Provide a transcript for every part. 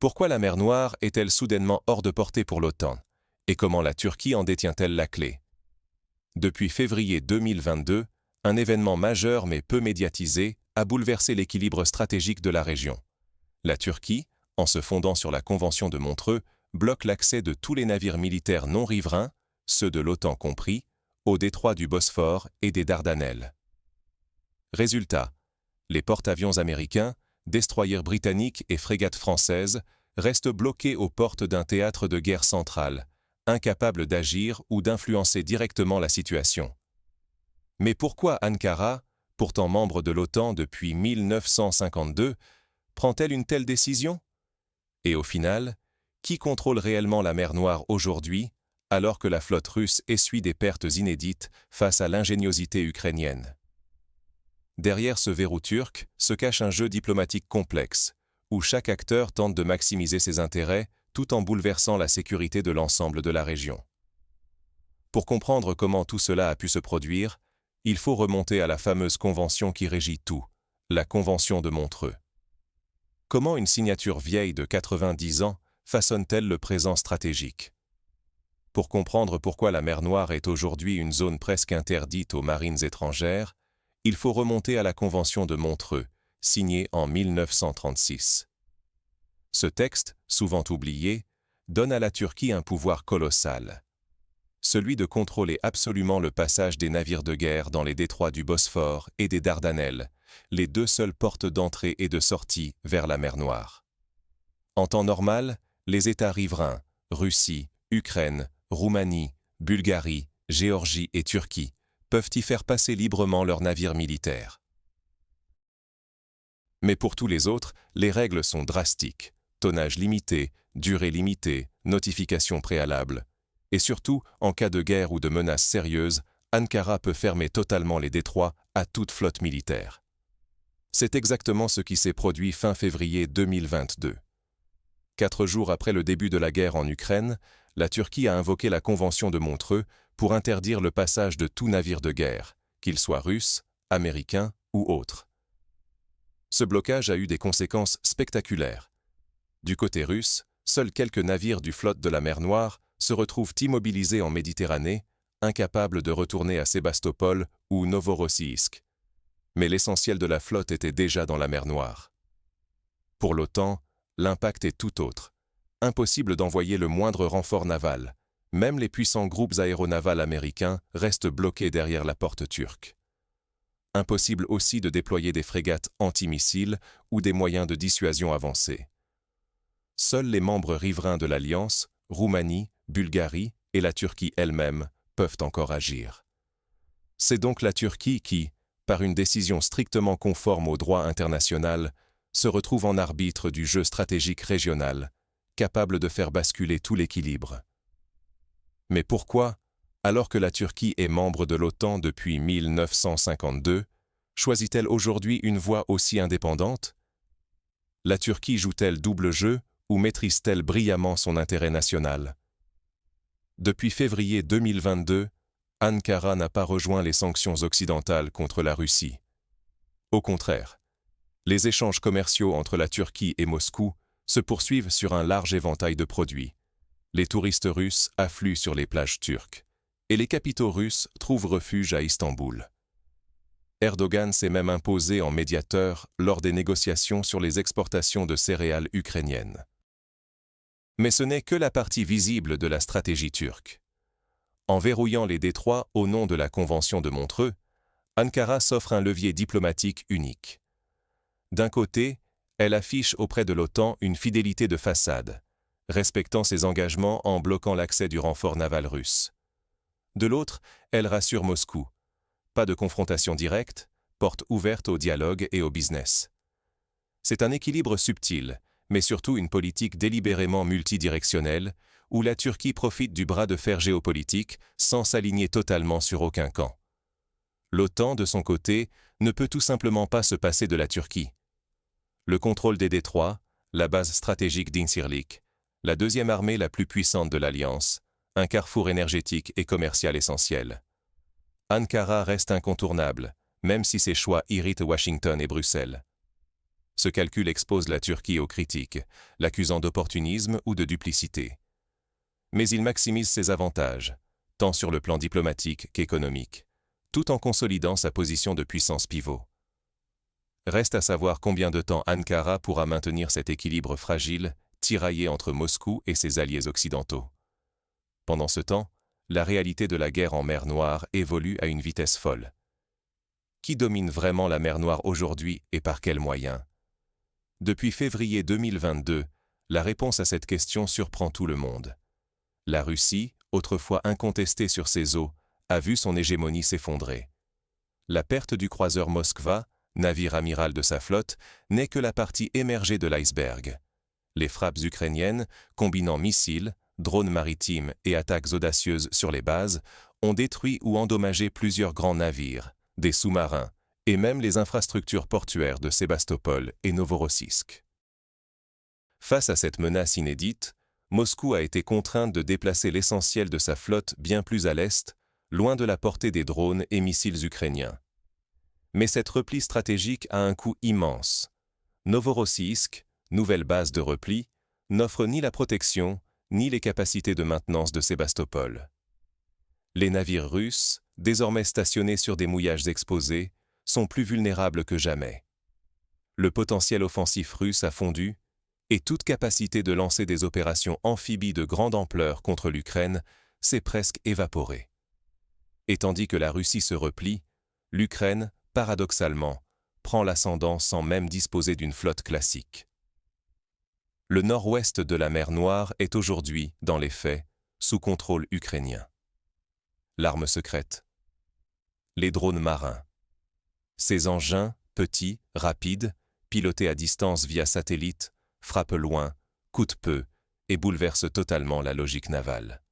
Pourquoi la mer Noire est-elle soudainement hors de portée pour l'OTAN? Et comment la Turquie en détient-elle la clé? Depuis février 2022, un événement majeur mais peu médiatisé a bouleversé l'équilibre stratégique de la région. La Turquie, en se fondant sur la Convention de Montreux, bloque l'accès de tous les navires militaires non riverains, ceux de l'OTAN compris, au détroit du Bosphore et des Dardanelles. Résultat, les porte-avions américains, destroyers britanniques et frégates françaises restent bloqués aux portes d'un théâtre de guerre central, incapables d'agir ou d'influencer directement la situation. Mais pourquoi Ankara, pourtant membre de l'OTAN depuis 1952, prend-elle une telle décision? Et au final, qui contrôle réellement la mer Noire aujourd'hui, alors que la flotte russe essuie des pertes inédites face à l'ingéniosité ukrainienne? Derrière ce verrou turc se cache un jeu diplomatique complexe, où chaque acteur tente de maximiser ses intérêts tout en bouleversant la sécurité de l'ensemble de la région. Pour comprendre comment tout cela a pu se produire, il faut remonter à la fameuse convention qui régit tout, la Convention de Montreux. Comment une signature vieille de 90 ans façonne-t-elle le présent stratégique? Pour comprendre pourquoi la mer Noire est aujourd'hui une zone presque interdite aux marines étrangères, il faut remonter à la Convention de Montreux, signée en 1936. Ce texte, souvent oublié, donne à la Turquie un pouvoir colossal. Celui de contrôler absolument le passage des navires de guerre dans les détroits du Bosphore et des Dardanelles, les deux seules portes d'entrée et de sortie vers la mer Noire. En temps normal, les États riverains, Russie, Ukraine, Roumanie, Bulgarie, Géorgie et Turquie, peuvent y faire passer librement leurs navires militaires. Mais pour tous les autres, les règles sont drastiques. Tonnage limité, durée limitée, notification préalable. Et surtout, en cas de guerre ou de menace sérieuse, Ankara peut fermer totalement les détroits à toute flotte militaire. C'est exactement ce qui s'est produit fin février 2022. 4 jours après le début de la guerre en Ukraine, la Turquie a invoqué la Convention de Montreux pour interdire le passage de tout navire de guerre, qu'il soit russe, américain ou autre. Ce blocage a eu des conséquences spectaculaires. Du côté russe, seuls quelques navires du flotte de la mer Noire se retrouvent immobilisés en Méditerranée, incapables de retourner à Sébastopol ou Novorossiysk. Mais l'essentiel de la flotte était déjà dans la mer Noire. Pour l'OTAN, l'impact est tout autre. Impossible d'envoyer le moindre renfort naval. Même les puissants groupes aéronavals américains restent bloqués derrière la porte turque. Impossible aussi de déployer des frégates antimissiles ou des moyens de dissuasion avancés. Seuls les membres riverains de l'Alliance, Roumanie, Bulgarie et la Turquie elle-même, peuvent encore agir. C'est donc la Turquie qui, par une décision strictement conforme au droit international, se retrouve en arbitre du jeu stratégique régional, capable de faire basculer tout l'équilibre. Mais pourquoi, alors que la Turquie est membre de l'OTAN depuis 1952, choisit-elle aujourd'hui une voie aussi indépendante? La Turquie joue-t-elle double jeu ou maîtrise-t-elle brillamment son intérêt national? Depuis février 2022, Ankara n'a pas rejoint les sanctions occidentales contre la Russie. Au contraire, les échanges commerciaux entre la Turquie et Moscou se poursuivent sur un large éventail de produits. Les touristes russes affluent sur les plages turques, et les capitaux russes trouvent refuge à Istanbul. Erdogan s'est même imposé en médiateur lors des négociations sur les exportations de céréales ukrainiennes. Mais ce n'est que la partie visible de la stratégie turque. En verrouillant les détroits au nom de la Convention de Montreux, Ankara s'offre un levier diplomatique unique. D'un côté, elle affiche auprès de l'OTAN une fidélité de façade, respectant ses engagements en bloquant l'accès du renfort naval russe. De l'autre, elle rassure Moscou. Pas de confrontation directe, porte ouverte au dialogue et au business. C'est un équilibre subtil, mais surtout une politique délibérément multidirectionnelle, où la Turquie profite du bras de fer géopolitique sans s'aligner totalement sur aucun camp. L'OTAN, de son côté, ne peut tout simplement pas se passer de la Turquie. Le contrôle des détroits, la base stratégique d'Incirlik, la deuxième armée la plus puissante de l'Alliance, un carrefour énergétique et commercial essentiel. Ankara reste incontournable, même si ses choix irritent Washington et Bruxelles. Ce calcul expose la Turquie aux critiques, l'accusant d'opportunisme ou de duplicité. Mais il maximise ses avantages, tant sur le plan diplomatique qu'économique, tout en consolidant sa position de puissance pivot. Reste à savoir combien de temps Ankara pourra maintenir cet équilibre fragile, tiraillé entre Moscou et ses alliés occidentaux. Pendant ce temps, la réalité de la guerre en mer Noire évolue à une vitesse folle. Qui domine vraiment la mer Noire aujourd'hui et par quels moyens? Depuis février 2022, la réponse à cette question surprend tout le monde. La Russie, autrefois incontestée sur ses eaux, a vu son hégémonie s'effondrer. La perte du croiseur Moskva, navire amiral de sa flotte, n'est que la partie émergée de l'iceberg. Les frappes ukrainiennes, combinant missiles, drones maritimes et attaques audacieuses sur les bases, ont détruit ou endommagé plusieurs grands navires, des sous-marins, et même les infrastructures portuaires de Sébastopol et Novorossiysk. Face à cette menace inédite, Moscou a été contrainte de déplacer l'essentiel de sa flotte bien plus à l'est, loin de la portée des drones et missiles ukrainiens. Mais cette repli stratégique a un coût immense. Novorossiysk, nouvelle base de repli, n'offre ni la protection, ni les capacités de maintenance de Sébastopol. Les navires russes, désormais stationnés sur des mouillages exposés, sont plus vulnérables que jamais. Le potentiel offensif russe a fondu, et toute capacité de lancer des opérations amphibies de grande ampleur contre l'Ukraine s'est presque évaporée. Et tandis que la Russie se replie, l'Ukraine, paradoxalement, prend l'ascendant sans même disposer d'une flotte classique. Le nord-ouest de la mer Noire est aujourd'hui, dans les faits, sous contrôle ukrainien. L'arme secrète. Les drones marins. Ces engins, petits, rapides, pilotés à distance via satellite, frappent loin, coûtent peu et bouleversent totalement la logique navale.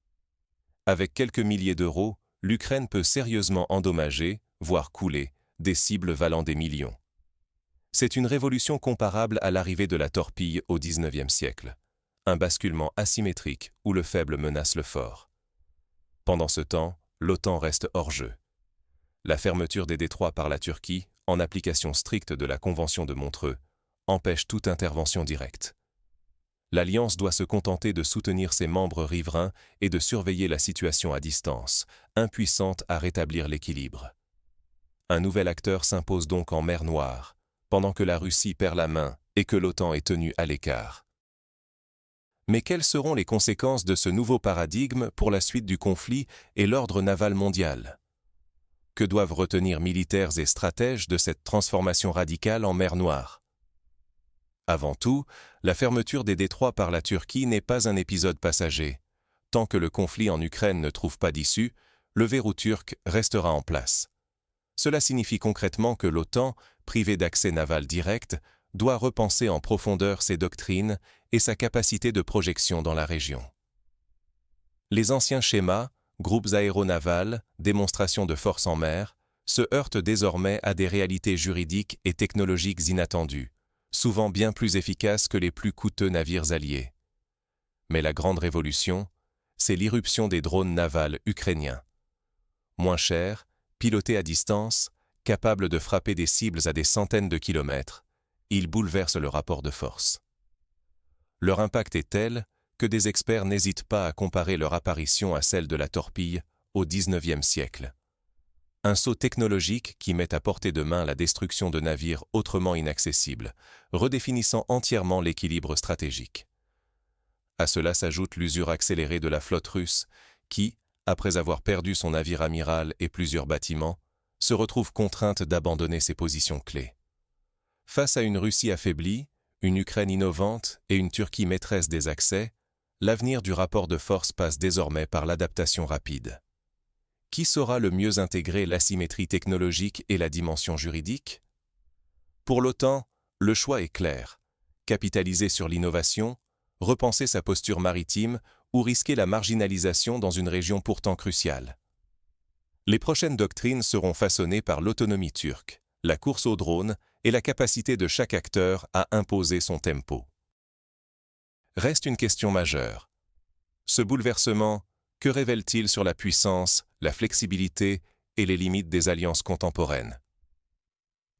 Avec quelques milliers d'euros, l'Ukraine peut sérieusement endommager, voire couler, des cibles valant des millions. C'est une révolution comparable à l'arrivée de la torpille au XIXe siècle, un basculement asymétrique où le faible menace le fort. Pendant ce temps, l'OTAN reste hors jeu. La fermeture des détroits par la Turquie, en application stricte de la Convention de Montreux, empêche toute intervention directe. L'Alliance doit se contenter de soutenir ses membres riverains et de surveiller la situation à distance, impuissante à rétablir l'équilibre. Un nouvel acteur s'impose donc en mer Noire, pendant que la Russie perd la main et que l'OTAN est tenue à l'écart. Mais quelles seront les conséquences de ce nouveau paradigme pour la suite du conflit et l'ordre naval mondial? Que doivent retenir militaires et stratèges de cette transformation radicale en mer Noire? Avant tout, la fermeture des détroits par la Turquie n'est pas un épisode passager. Tant que le conflit en Ukraine ne trouve pas d'issue, le verrou turc restera en place. Cela signifie concrètement que l'OTAN, privée d'accès naval direct, doit repenser en profondeur ses doctrines et sa capacité de projection dans la région. Les anciens schémas, groupes aéronavals, démonstrations de force en mer, se heurtent désormais à des réalités juridiques et technologiques inattendues, souvent bien plus efficaces que les plus coûteux navires alliés. Mais la grande révolution, c'est l'irruption des drones navals ukrainiens. Moins chers, pilotés à distance, capables de frapper des cibles à des centaines de kilomètres, ils bouleversent le rapport de force. Leur impact est tel que des experts n'hésitent pas à comparer leur apparition à celle de la torpille au XIXe siècle. Un saut technologique qui met à portée de main la destruction de navires autrement inaccessibles, redéfinissant entièrement l'équilibre stratégique. À cela s'ajoute l'usure accélérée de la flotte russe qui, après avoir perdu son navire amiral et plusieurs bâtiments, se retrouve contrainte d'abandonner ses positions clés. Face à une Russie affaiblie, une Ukraine innovante et une Turquie maîtresse des accès, l'avenir du rapport de force passe désormais par l'adaptation rapide. Qui saura le mieux intégrer l'asymétrie technologique et la dimension juridique? Pour l'OTAN, le choix est clair. Capitaliser sur l'innovation, repenser sa posture maritime ou risquer la marginalisation dans une région pourtant cruciale. Les prochaines doctrines seront façonnées par l'autonomie turque, la course aux drones et la capacité de chaque acteur à imposer son tempo. Reste une question majeure. Ce bouleversement, que révèle-t-il sur la puissance, la flexibilité et les limites des alliances contemporaines?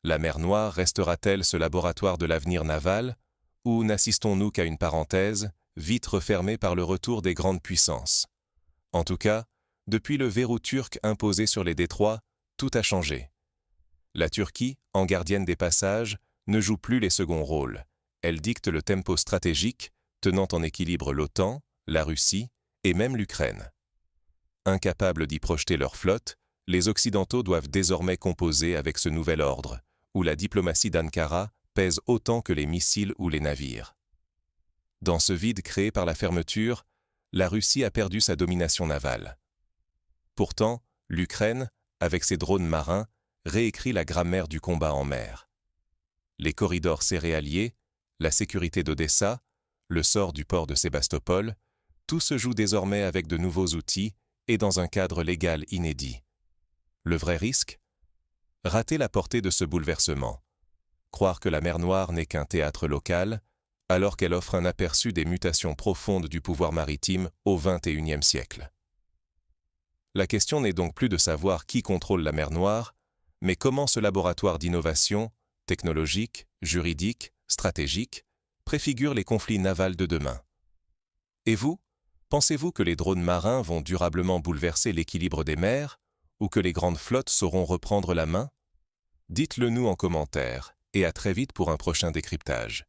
La mer Noire restera-t-elle ce laboratoire de l'avenir naval, ou n'assistons-nous qu'à une parenthèse, vite refermée par le retour des grandes puissances? En tout cas, depuis le verrou turc imposé sur les détroits, tout a changé. La Turquie, en gardienne des passages, ne joue plus les seconds rôles. Elle dicte le tempo stratégique, tenant en équilibre l'OTAN, la Russie et même l'Ukraine. Incapables d'y projeter leur flotte, les Occidentaux doivent désormais composer avec ce nouvel ordre, où la diplomatie d'Ankara pèse autant que les missiles ou les navires. Dans ce vide créé par la fermeture, la Russie a perdu sa domination navale. Pourtant, l'Ukraine, avec ses drones marins, réécrit la grammaire du combat en mer. Les corridors céréaliers, la sécurité d'Odessa, le sort du port de Sébastopol, tout se joue désormais avec de nouveaux outils et dans un cadre légal inédit. Le vrai risque? Rater la portée de ce bouleversement. Croire que la mer Noire n'est qu'un théâtre local, alors qu'elle offre un aperçu des mutations profondes du pouvoir maritime au XXIe siècle. La question n'est donc plus de savoir qui contrôle la mer Noire, mais comment ce laboratoire d'innovation, technologique, juridique, stratégique, préfigure les conflits navals de demain. Et vous, pensez-vous que les drones marins vont durablement bouleverser l'équilibre des mers, ou que les grandes flottes sauront reprendre la main? Dites-le nous en commentaire, et à très vite pour un prochain décryptage.